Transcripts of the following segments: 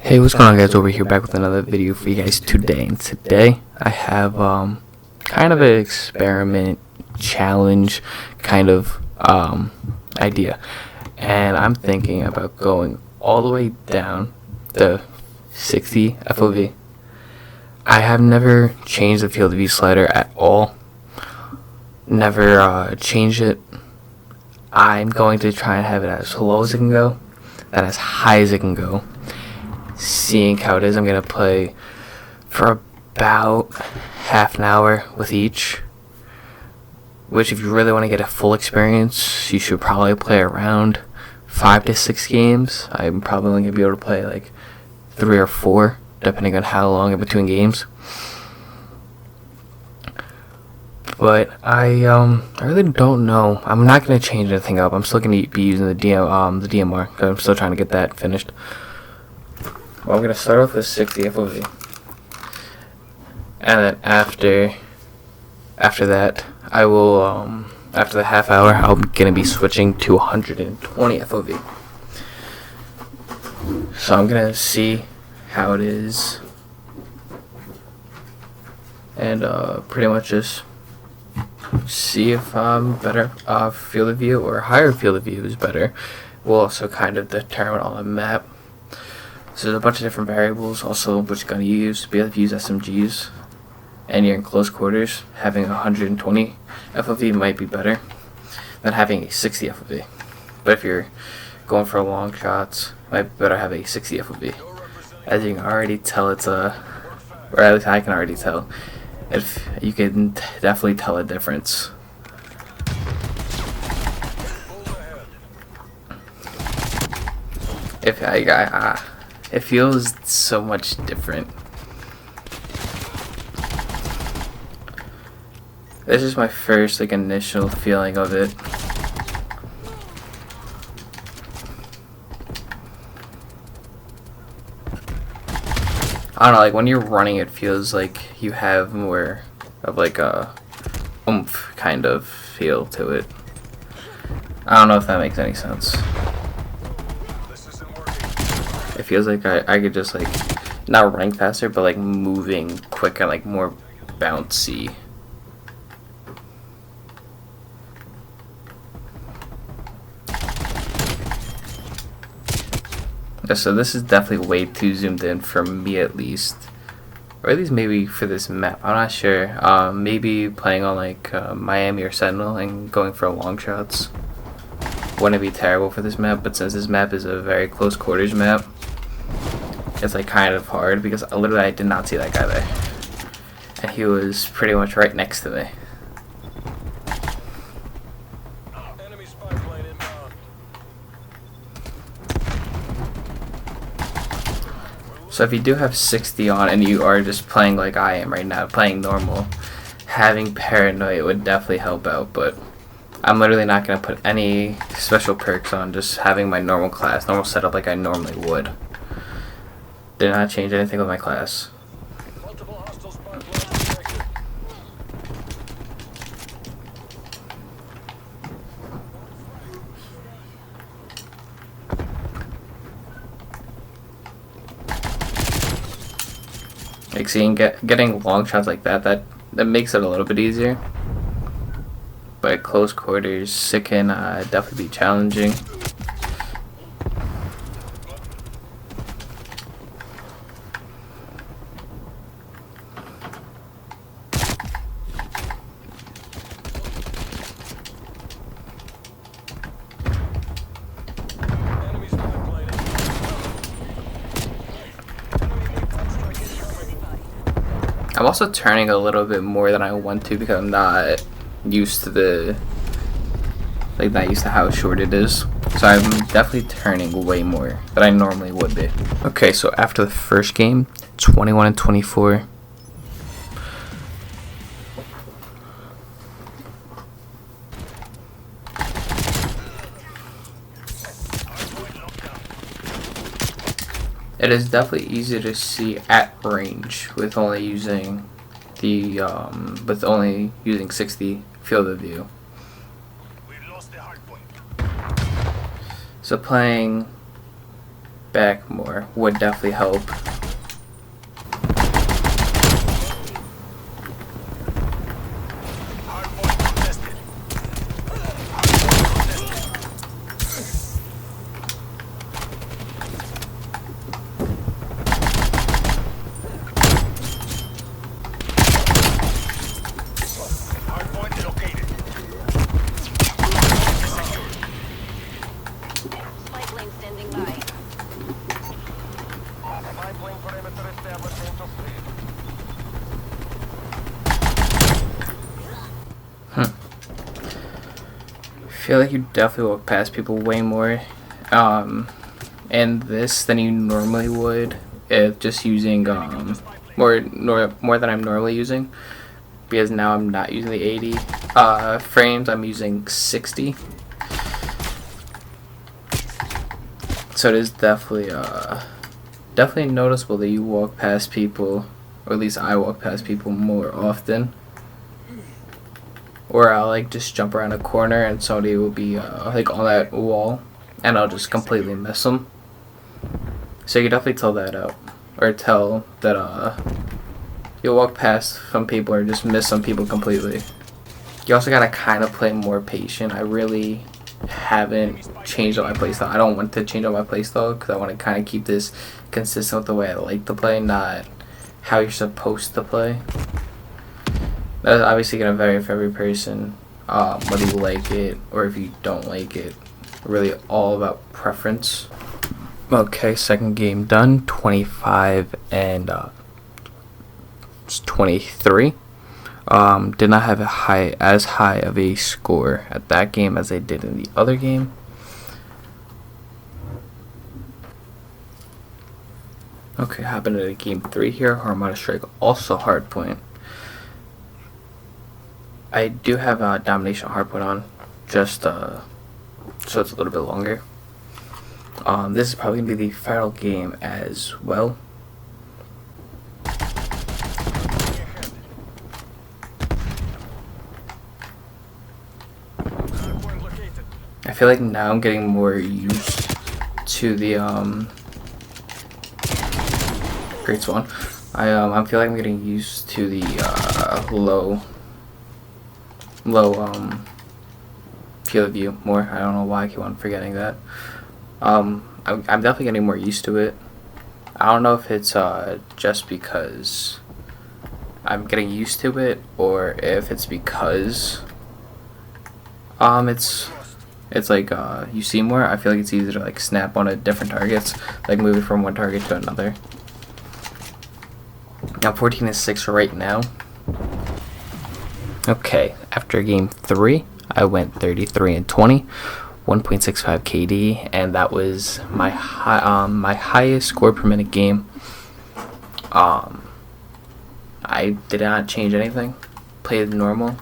Hey, what's going on, guys? Over here back with another video for you guys today. And today I have kind of an experiment challenge kind of idea, and I'm thinking about going all the way down to 60 FOV. I have never changed the field of view slider at all. Never changed it. I'm going to try and have it as low as it can go, and as high as it can go. Seeing how it is, I'm going to play for about half an hour with each, which if you really want to get a full experience, you should probably play around 5 to 6 games. I'm probably only going to be able to play like 3 or 4, depending on how long in between games. But I really don't know. I'm not going to change anything up. I'm still going to be using the DMR, because I'm still trying to get that finished. Well, I'm going to start off with 60 FOV, and then after that, I will, after the half hour, I'm going to be switching to 120 FOV. So I'm going to see how it is, and pretty much just see if better field of view or higher field of view is better. Will also kind of determine on the map. So there's a bunch of different variables also which you're going to use to be able to use SMGs, and you're in close quarters. Having 120 FOV might be better than having a 60 FOV. But if you're going for long shots, it might be better have a 60 FOV. As you can already tell, it's or at least I can already tell, if you can definitely tell a difference. It feels so much different. This is my first initial feeling of it. I don't know, when you're running, it feels like you have more of a oomph kind of feel to it. I don't know if that makes any sense. It feels like I could just not running faster, but moving quicker, more bouncy. So this is definitely way too zoomed in for me, at least, or at least maybe for this map. I'm not sure. Maybe playing on Miami or Sentinel and going for long shots wouldn't be terrible for this map. But since this map is a very close quarters map, it's kind of hard, because literally I did not see that guy there, and he was pretty much right next to me. So if you do have 60 on and you are just playing like I am right now, playing normal, having paranoia would definitely help out. But I'm literally not going to put any special perks on, just having my normal class, normal setup like I normally would. Did not change anything with my class. Seeing getting long shots like that makes it a little bit easier. But at close quarters, it can definitely be challenging. I'm also turning a little bit more than I want to, because I'm not used to not used to how short it is. So I'm definitely turning way more than I normally would be. Okay, so after the first game, 21 and 24. It is definitely easier to see at range with only using the 60 field of view. So playing back more would definitely help. I feel like you definitely walk past people way more in this than you normally would if just using more than I'm normally using, because now I'm not using the 80 frames, I'm using 60. So it is definitely definitely noticeable that you walk past people, or at least I walk past people more often. Or I'll like just jump around a corner and somebody will be like on that wall, and I'll just completely miss them. So you can definitely tell that out, or tell that you'll walk past some people or just miss some people completely. You also gotta kind of play more patient. I really haven't changed up my playstyle. I don't want to change up my playstyle because I want to kind of keep this consistent with the way I like to play, not how you're supposed to play. That's obviously going to vary for every person, whether you like it or if you don't like it. Really all about preference. Okay, second game done. 25 and 23. Did not have as high of a score at that game as I did in the other game. Okay, happened at game 3 here. Harmonic Strike, also hardpoint. I do have a Domination hardpoint on, just so it's a little bit longer. This is probably going to be the final game as well. I feel like now I'm getting more used to the Great Swan. I feel like I'm getting used to the low field of view more. I don't know why I keep on forgetting that. I'm definitely getting more used to it. I don't know if it's just because I'm getting used to it, or if it's because it's like you see more. I feel like it's easier to like snap on different targets, like moving from one target to another. Now 14-6 right now. Okay, after game 3, I went 33 and 20, 1.65 KD, and that was my my highest score per minute game. I did not change anything, played normal.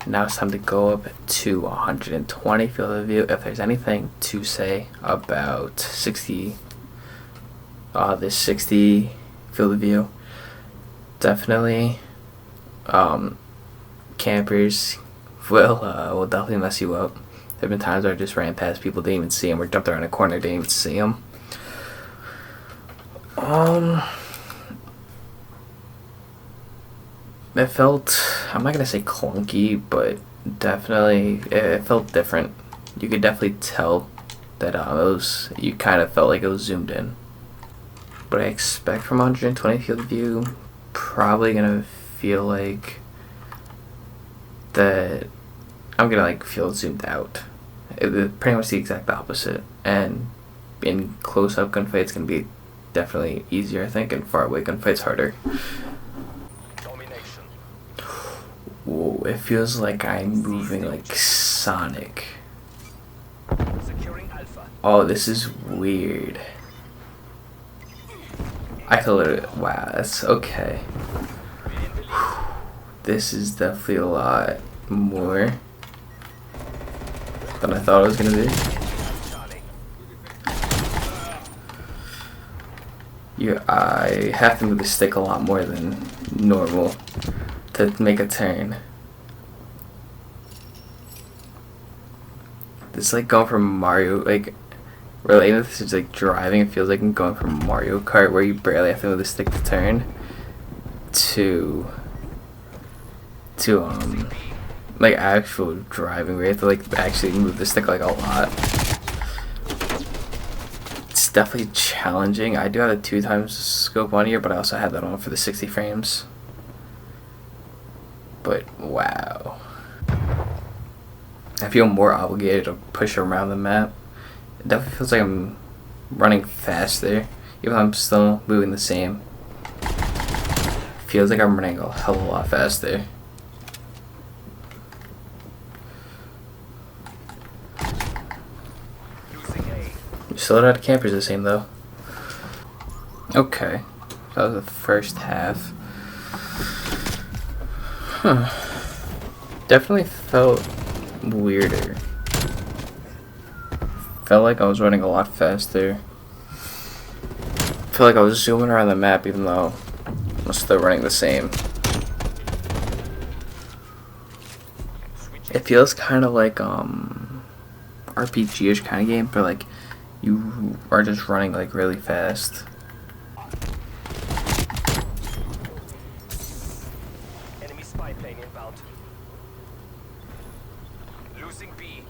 Now it's time to go up to 120 field of view. If there's anything to say about 60, this 60 field of view, definitely campers will definitely mess you up. There have been times where I just ran past people, didn't even see them, or jumped around a corner, didn't even see them. It felt, I'm not gonna say clunky, but definitely it felt different. You could definitely tell that you kind of felt like it was zoomed in. What I expect from 120 field of view, probably gonna feel like that I'm gonna like feel zoomed out. It's pretty much the exact opposite. And in close-up gunfight, it's gonna be definitely easier, I think, and far away gunfight's harder. Domination. Whoa, it feels like I'm moving like Sonic. Securing Alpha. Oh, this is weird. I can literally, wow, that's okay. This is definitely a lot more than I thought it was gonna be. I have to move the stick a lot more than normal to make a turn. It's like going from Mario, like relating this is like driving. It feels like I'm going from Mario Kart where you barely have to move the stick to turn to like actual driving where you have to like actually move the stick like a lot. It's definitely challenging. I do have a 2x scope on here, but I also had that on for the 60 frames. But wow, I feel more obligated to push around the map. It definitely feels like I'm running faster, even though I'm still moving the same. Feels like I'm running a hell of a lot faster. Still out of campers the same though. Okay, that was the first half. Definitely felt weirder. Felt like I was running a lot faster. Felt like I was zooming around the map even though I'm still running the same. It feels kind of like RPG-ish kind of game, but like you are just running like really fast. Enemy spy plane inbound. Losing B.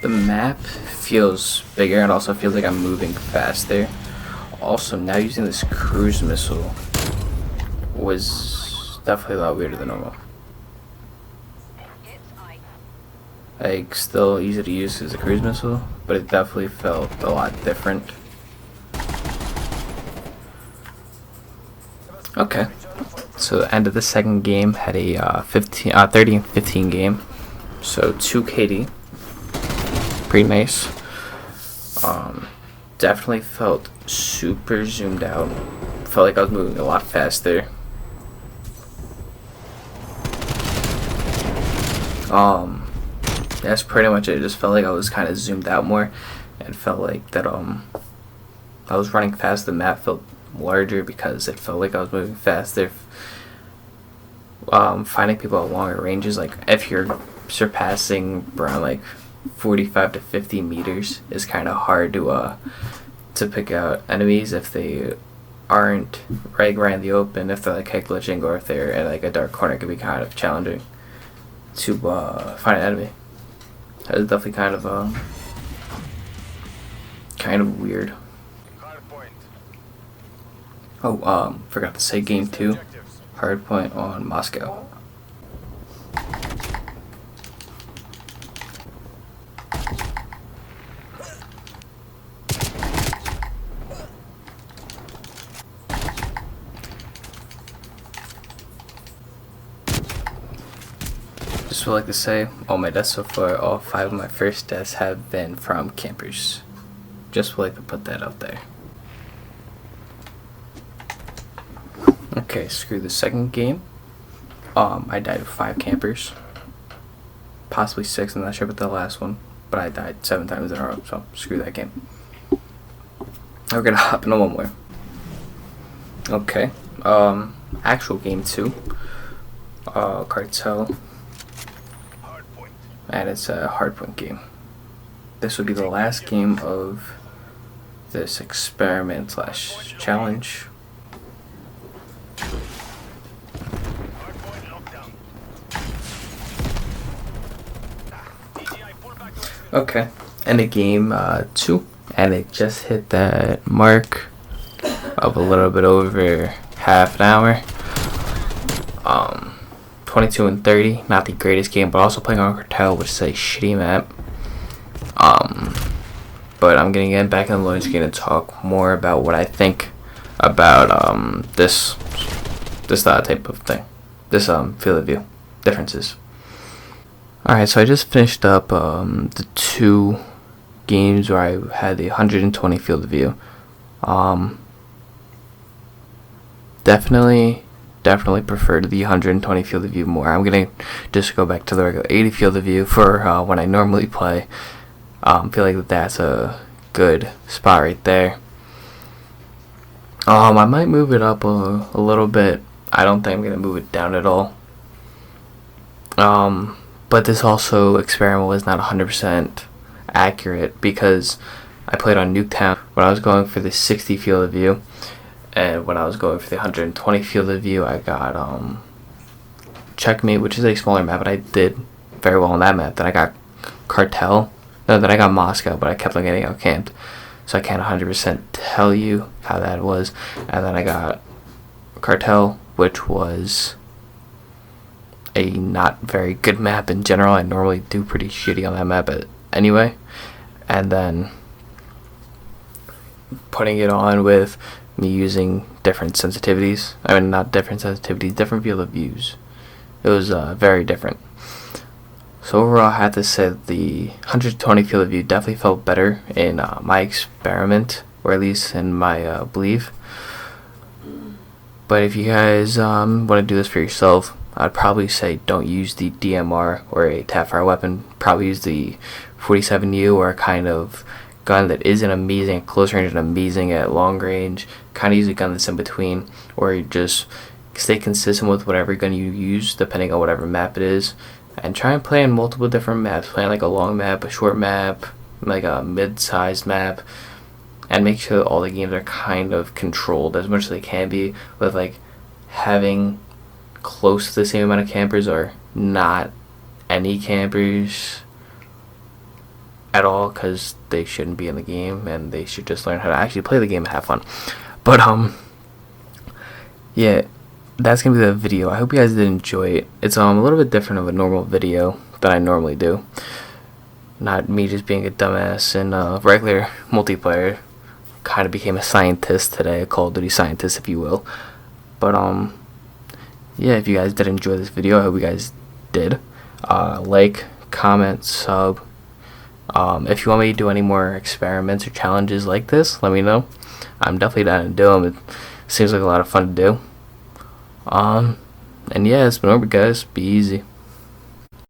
The map feels bigger and also feels like I'm moving faster. Also, now using this cruise missile was definitely a lot weirder than normal. Like, still easy to use as a cruise missile, but it definitely felt a lot different. Okay, so the end of the second game had a 30 and 15 game, so 2 KD. Pretty nice. Definitely felt super zoomed out. Felt like I was moving a lot faster. That's pretty much it. It just felt like I was kind of zoomed out more, and felt like that I was running fast. The map felt larger because it felt like I was moving faster. Finding people at longer ranges, like if you're surpassing around like 45 to 50 meters, is kind of hard to pick out enemies if they aren't right in the open. If they're like head glitching, or if they're in like a dark corner, it can be kind of challenging to find an enemy. That is definitely kind of weird. Oh, forgot to say game 2, hardpoint on Moscow. Just would like to say, all my deaths so far, all 5 of my first deaths have been from campers. Just would like to put that out there. Okay, screw the second game. I died of 5 campers. Possibly 6, I'm not sure about the last one. But I died 7 times in a row, so screw that game. We're gonna hop into one more. Okay, actual game 2. Cartel. And it's a hardpoint game. This would be the last game of this experiment / challenge. Okay, and the game 2, and it just hit that mark of a little bit over half an hour. 22 and 30, not the greatest game, but also playing on Cartel, which is a shitty map. But I'm gonna get back in the loading screen and talk more about what I think about this type of thing, this field of view differences. Alright, so I just finished up the 2 games where I had the 120 field of view. Definitely preferred the 120 field of view more. I'm gonna just go back to the regular 80 field of view for when I normally play. Feel like that's a good spot right there. I might move it up a little bit. I don't think I'm gonna move it down at all. But this also experiment was not 100% accurate because I played on Nuketown when I was going for the 60 field of view, and when I was going for the 120 field of view, I got CHECKMATE, which is a smaller map, but I did very well on that map. Then I got Cartel. No, then I got Moscow, but I kept on getting out camped, so I can't 100% tell you how that was. And then I got Cartel, which was a not very good map in general. I normally do pretty shitty on that map anyway. And then putting it on with me using different sensitivities. I mean, not different sensitivities, different field of views. It was very different. So overall, I have to say that the 120 field of view definitely felt better in my experiment, or at least in my belief. But if you guys want to do this for yourself, I'd probably say don't use the DMR or a tapfire weapon. Probably use the 47U or a kind of gun that isn't amazing at close range and amazing at long range. Kind of use a gun that's in between, or you just stay consistent with whatever gun you use depending on whatever map it is, and try and play on multiple different maps. Play on like a long map, a short map, like a mid-sized map, and make sure that all the games are kind of controlled as much as they can be, with like having close to the same amount of campers or not any campers at all, because they shouldn't be in the game and they should just learn how to actually play the game and have fun. But yeah, that's gonna be the video. I hope you guys did enjoy it. It's a little bit different of a normal video that I normally do. Not me just being a dumbass in regular multiplayer. Kind of became a scientist today, a Call of Duty scientist, if you will. But yeah, if you guys did enjoy this video, I hope you guys did. Like, comment, sub. If you want me to do any more experiments or challenges like this, let me know. I'm definitely down to do them. It seems like a lot of fun to do. And yeah, it's been over, guys. Be easy.